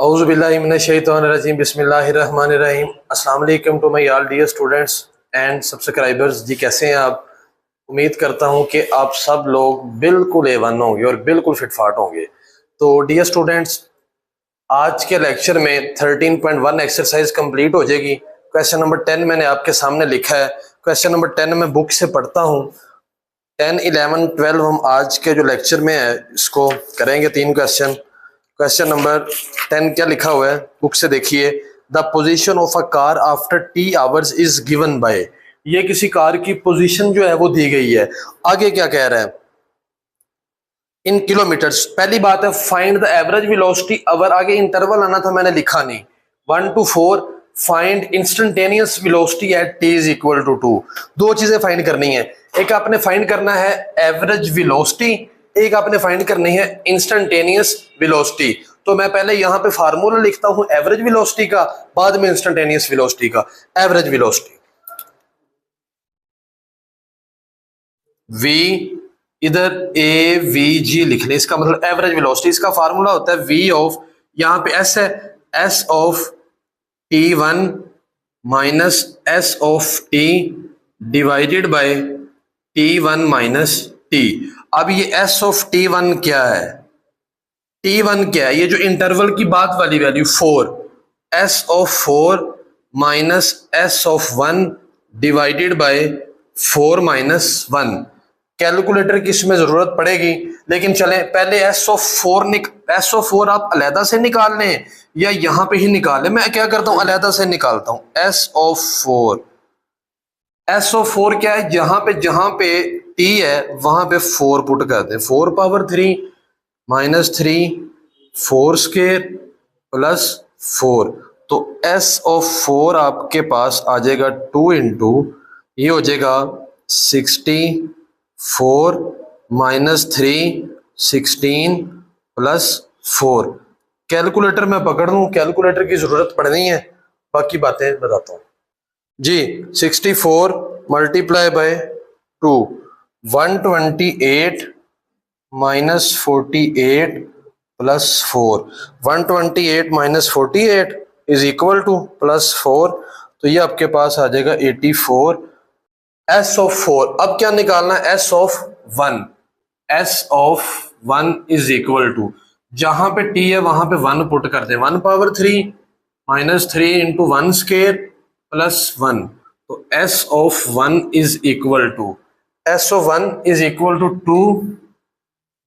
औज़ुबिल्लाहिमिनश्शैतानिर्रजीम बिस्मिल्लाहिर्रहमानिर्रहीम। अस्सलाम वालेकुम to my all dear students and subscribers. जी कैसे हैं आप? उम्मीद करता हूं कि आप सब लोग बिल्कुल A1 होंगे और बिल्कुल फिटफाट होंगे। तो डियर स्टूडेंट्स, आज के लेक्चर में 13.1 एक्सरसाइज कंप्लीट हो जाएगी। क्वेश्चन नंबर 10 मैंने आपके सामने लिखा है। क्वेश्चन नंबर 10 मैं बुक से पढ़ता हूँ। 10, 11, 12 हम आज के जो लेक्चर में है इसको करेंगे। 3 क्वेश्चन। क्वेश्चन नंबर 10 क्या लिखा हुआ है बुक से देखिए। The position of a car after T hours is given bye. ये किसी कार की पोजीशन जो है वो दी गई है। आगे क्या कह रहा है? इन किलोमीटर्स। पहली बात है फाइंड द एवरेज वेलोसिटी। अगर आगे इंटरवल आना था मैंने लिखा नहीं। 1 to 4 find instantaneous velocity at t is equal to 2। दो चीजें फाइंड करनी है। एक आपने फाइंड करना है एवरेज वेलोसिटी, एक आपने फाइंड करनी है इंस्टेंटेनियस वेलोसिटी। तो मैं पहले यहां पे फार्मूला लिखता हूं एवरेज वेलोसिटी का, बाद में इंस्टेंटेनियस वेलोसिटी का। एवरेज वेलोसिटी v, इधर ए वी जी लिख लें, इसका मतलब एवरेज वेलोसिटी। इसका फार्मूला होता है v ऑफ, यहां पे s है, s of t1 minus s of t divided by t1 minus t। अब ये s ऑफ t1 क्या है? t1 क्या है? ये जो इंटरवल की बात वाली value 4, s of 4 minus s of 1 divided by 4 minus 1। Calculator की इसमें जरूरत पड़ेगी, लेकिन चलें पहले एस ऑफ फोर आप अलहदा से निकाल लें या यहां पे ही निकाल लें। मैं क्या करता हूं, अलहदा से निकालता हूं। एस ऑफ फोर क्या है? जहां पे टी है वहां पे 4 पुट करते हैं। 4 पावर 3 माइनस 3 4 स्क्वायर प्लस 4। तो एस ऑफ 4 आपके पास आ जाएगा 2 इंटू, ये हो जाएगा 64 माइनस 3 16 प्लस 4। कैलकुलेटर मैं पकड़ लूं, कैलकुलेटर की जरूरत पड़नी है, बाकी बातें बताता हूं जी। 64 multiply by 2, 128 minus 48 plus 4। 128 minus 48 is equal two plus 4। तो ये आपके पास आ जाएगा 84। एस ऑफ 4 अब क्या निकालना है? S of 1। S of 1 is equal to, जहां पे टी है वहां पे 1 पुट करते हैं। 1 power 3 minus 3 into 1 square plus 1। तो s of 1 is equal to, s of 1 is equal to 2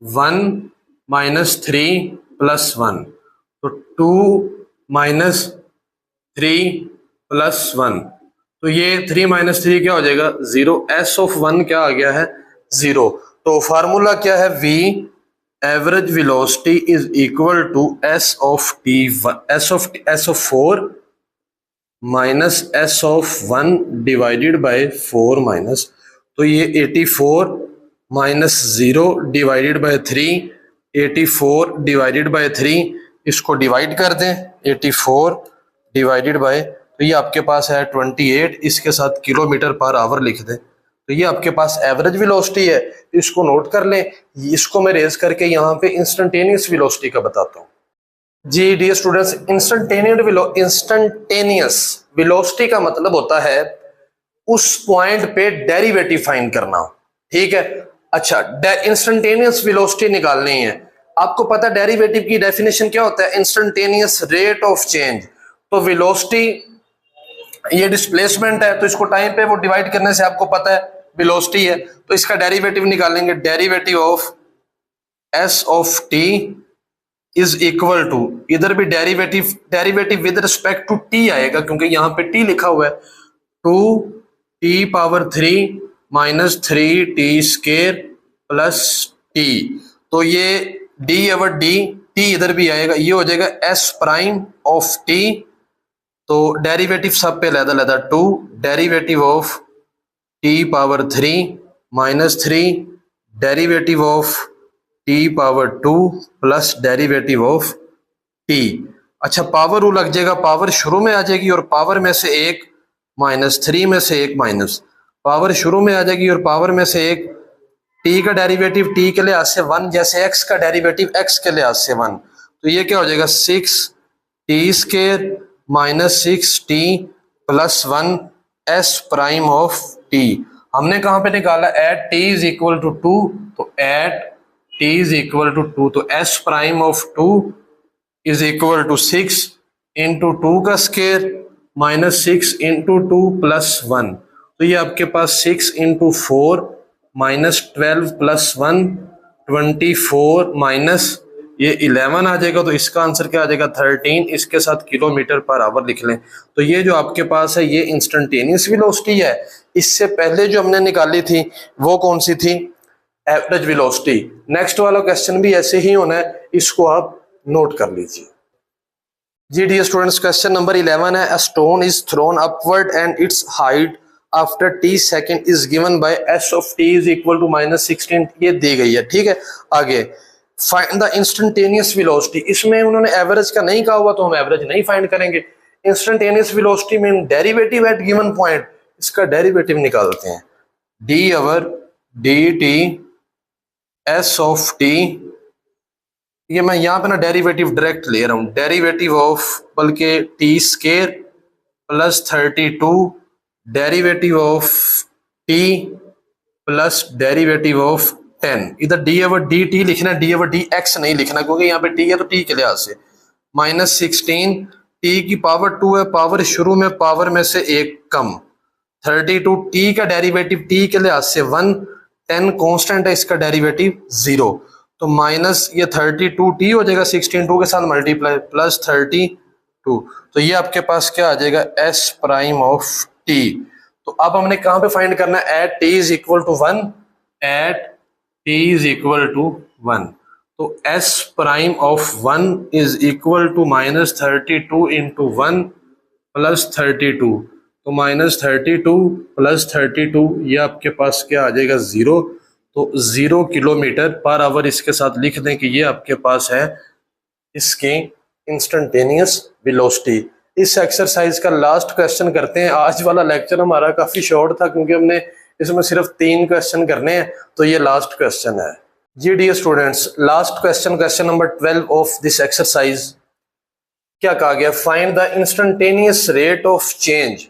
1 minus 3 plus 1। तो 2 माइनस 3 प्लस 1। तो ये 3 माइनस 3 क्या हो जाएगा? 0। एस ऑफ 1 क्या आ गया है? 0। तो फार्मूला क्या है? v average velocity is equal to s of t, s of 4 minus s of 1 divided by 4 minus. तो ये 84 minus 0 divided by 3, 84 divided by 3, इसको डिवाइड कर दें। 84 डिवाइडेड बाय, तो ये आपके पास है 28, इसके साथ किलोमीटर पर आवर लिख दें। तो ये आपके पास एवरेज वेलोसिटी है, इसको नोट कर लें। इसको मैं रेज करके यहाँ पे इंस्टेंटेनियस वेलोसिटी का बताता हूँ जी। डियर स्टूडेंट्स, इंस्टेंटेनियस वेलोसिटी का मतलब होता है उस पॉइंट पे डेरिवेटिव फाइंड करना, ठीक है। अच्छा, इंस्टेंटेनियस वेलोसिटी निकालनी है। आपको पता है डेरिवेटिव की डेफिनेशन क्या होता है? Instantaneous rate of change. तो वेलोसिटी ये डिस्प्लेसमेंट है, तो इसको टाइम पे वो डिवाइड करने से आपको पता है वेलोसिटी है। तो इसका डेरिवेटिव निकालेंगे। Derivative of s of t is equal to, इधर भी derivative with respect to t आएगा क्योंकि यहां पे टी लिखा हुआ है। 2 t power 3 minus 3 t square plus t. तो ये डी ओवर डी, टी इधर भी आएगा, ये हो जाएगा एस प्राइम ऑफ टी। तो डेरिवेटिव सब पे अलग अलग। 2 derivative of T power 3 minus 3 derivative of T power 2 plus derivative of T. अच्छा, पावर रूल लग जाएगा, पावर शुरू में आ जाएगी और पावर में से एक माइनस 3 में से एक माइनस, पावर शुरू में आ जाएगी और पावर में से एक। टी का डेरिवेटिव टी के लिहाज से 1, जैसे एक्स का डेरिवेटिव एक्स के लिहाज से 1। तो ये क्या हो जाएगा? 6 t square minus 6t plus 1 s prime of t. हमने कहाँ पे निकाला, at t is equal to 2, तो at t is equal to 2, तो s prime of 2 is equal to 6 into 2 का स्केयर माइनस 6 इंटू 2 प्लस 1, तो ये आपके पास 6 इंटू 4 माइनस 12 प्लस 1 24 माइनस ये 11 आ जाएगा, तो इसका आंसर क्या आ जाएगा 13। इसके साथ किलोमीटर पर आवर लिख लें। तो ये जो आपके पास है ये इंस्टेंटेनियस वेलोसिटी है। इससे पहले जो हमने निकाली थी वो कौन सी थी, एवरेज वेलोसिटी। नेक्स्ट वाला क्वेश्चन भी ऐसे ही होना है, इसको आप नोट कर लीजिए। जी डियर स्टूडेंट्स, क्वेश्चन नंबर 11 है, a stone is thrown upward and its height after t second is given by s of t is equal to -16। ये दी गई है, ठीक है। आगे फाइंड द इंस्टेंटेनियस वेलोसिटी, इसमें उन्होंने एवरेज का नहीं कहा हुआ तो हम एवरेज नहीं फाइंड करेंगे। इंस्टेंटेनियस वेलोसिटी में डेरिवेटिव एट गिवन पॉइंट, इसका डेरिवेटिव निकालते हैं, D over D T s of T. ये मैं यहाँ पे ना डेरिवेटिव डायरेक्ट ले रहा हूँ, डेरिवेटिव ऑफ बल्कि T square plus 32 derivative of T plus derivative of 10। इधर डी ओवर डी टी लिखना, डी ओवर डी एक्स नहीं लिखना, क्योंकि यहाँ पे टी है तो टी के लिहाज से माइनस 16 टी की पावर 2 है, पावर शुरू में पावर में से एक कम, 32 टी का डेरिवेटिव टी के लिहाज से 1, 10 कांस्टेंट है, इसका डेरिवेटिव 0, तो माइनस ये 32 टी हो जाएगा 16 2 के साथ मल्टीप्लाई प्लस 32, तो ये आपके पास क्या आ जाएगा एस प्राइम ऑफ टी। तो अब हमने कहाँ पे फाइंड करना है, at t is equal to 1, at t is equal to 1, तो s prime of 1 is equal to minus 32 into 1 plus 32, तो माइनस 32 प्लस 32 ये आपके पास क्या आ जाएगा 0, तो 0 किलोमीटर पर आवर इसके साथ लिख दें कि ये आपके पास है इसकी इंस्टेंटेनियस वेलोसिटी। इस एक्सरसाइज का लास्ट क्वेश्चन करते हैं। आज वाला लेक्चर हमारा काफी शॉर्ट था क्योंकि हमने इसमें सिर्फ 3 क्वेश्चन करने हैं, तो ये लास्ट क्वेश्चन है। जी dear students, last question, question number 12 of this exercise, क्या कहा गया, find the instantaneous rate of change.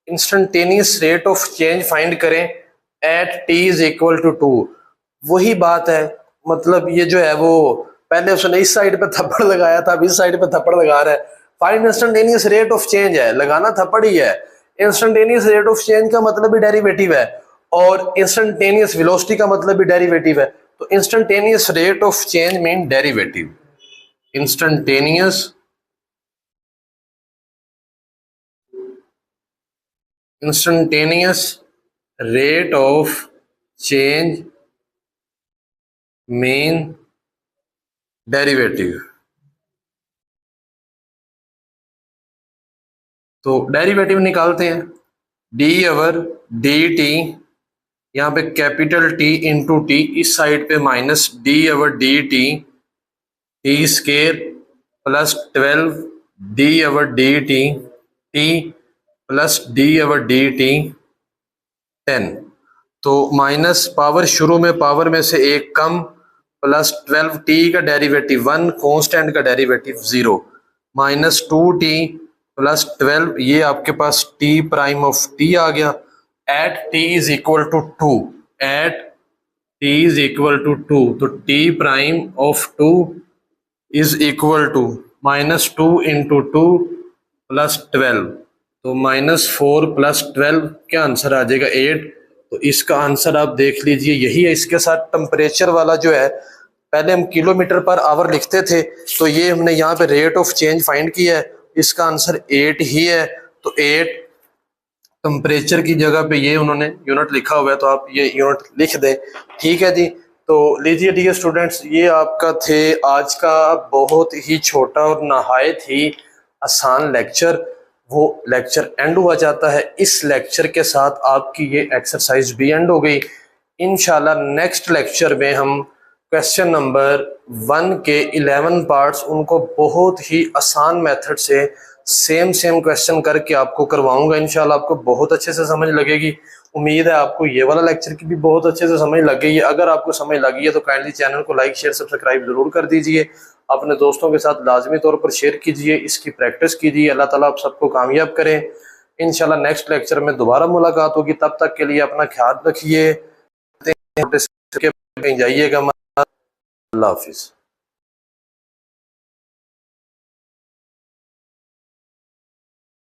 Instantaneous rate of change फाइंड करें at t is equal to 2। वही बात है, मतलब ये जो है वो पहले उसने इस साइड पे थप्पड़ लगाया था, अब इस साइड पे थप्पड़ लगा रहा है। Find instantaneous rate of change है, लगाना थप्पड़ ही है। इंस्टेंटेनियस रेट ऑफ चेंज का मतलब भी डेरिवेटिव है और इंस्टेंटेनियस वेलोसिटी का मतलब भी डेरिवेटिव है, तो instantaneous rate of change mean derivative. Instantaneous rate of change mean derivative. तो डेरिवेटिव निकालते हैं, डी ओवर डी टी, यहाँ पे कैपिटल टी इंटू टी, इस साइड पे minus D over D T, T square plus 12 D over D T, T plus D over D T 10, तो minus power शुरू में पावर में से एक कम प्लस 12 टी का डेरिवेटिव 1, कांस्टेंट का डेरिवेटिव 0, माइनस 2t प्लस 12, ये आपके पास t प्राइम ऑफ t आ गया, at t is equal to 2, at t is equal to 2, तो t prime of 2 is equal to minus 2 into 2 plus 12, तो minus 4 plus 12 क्या answer आ जाएगा 8। तो इसका आंसर आप देख लीजिए यही है। इसके साथ टेम्परेचर वाला जो है, पहले हम किलोमीटर पर आवर लिखते थे, तो ये हमने यहाँ पे रेट ऑफ चेंज फाइंड किया है, इसका आंसर 8 ही है, तो 8 टेम्परेचर की जगह पे ये उन्होंने यूनिट लिखा हुआ है, तो आप ये यूनिट लिख दें, ठीक है जी। तो लीजिए डियर स्टूडेंट्स, ये आपका थे आज का बहुत ही छोटा और नहायत ही आसान लेक्चर। वो लेक्चर एंड हुआ जाता है, इस लेक्चर के साथ आपकी ये एक्सरसाइज भी एंड हो गई। इंशाल्लाह नेक्स्ट लेक्चर में हम क्वेश्चन नंबर 1 के 11 पार्ट्स, उनको बहुत ही आसान मेथड से सेम क्वेश्चन करके आपको करवाऊंगा। इंशाल्लाह आपको बहुत अच्छे से समझ लगेगी। उम्मीद है आपको ये वाला लेक्चर की भी बहुत अच्छे से समझ लग गई है। अगर आपको समझ लगी है तो काइंडली चैनल को लाइक शेयर सब्सक्राइब जरूर कर दीजिए, अपने दोस्तों के साथ लाजमी तौर पर शेयर कीजिए, इसकी प्रैक्टिस कीजिए। अल्लाह ताला आप सबको कामयाब करें। इंशाल्लाह नेक्स्ट लेक्चर में दोबारा मुलाकात होगी, तब तक के लिए अपना ख्याल रखिए, जाइएगा। अल्लाह हाफिज़।